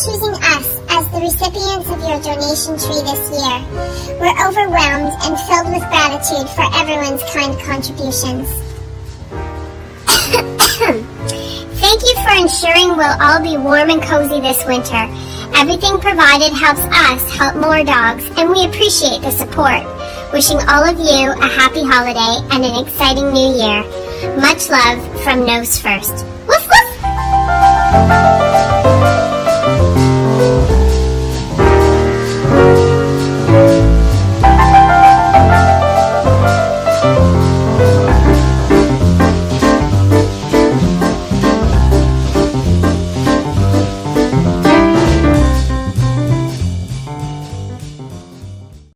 choosing us as the recipients of your donation tree this year. We're overwhelmed and filled with gratitude for everyone's kind contributions. Thank you for ensuring we'll all be warm and cozy this winter. Everything provided helps us help more dogs, and we appreciate the support. Wishing all of you a happy holiday and an exciting new year. Much love from Nose First. Woof woof!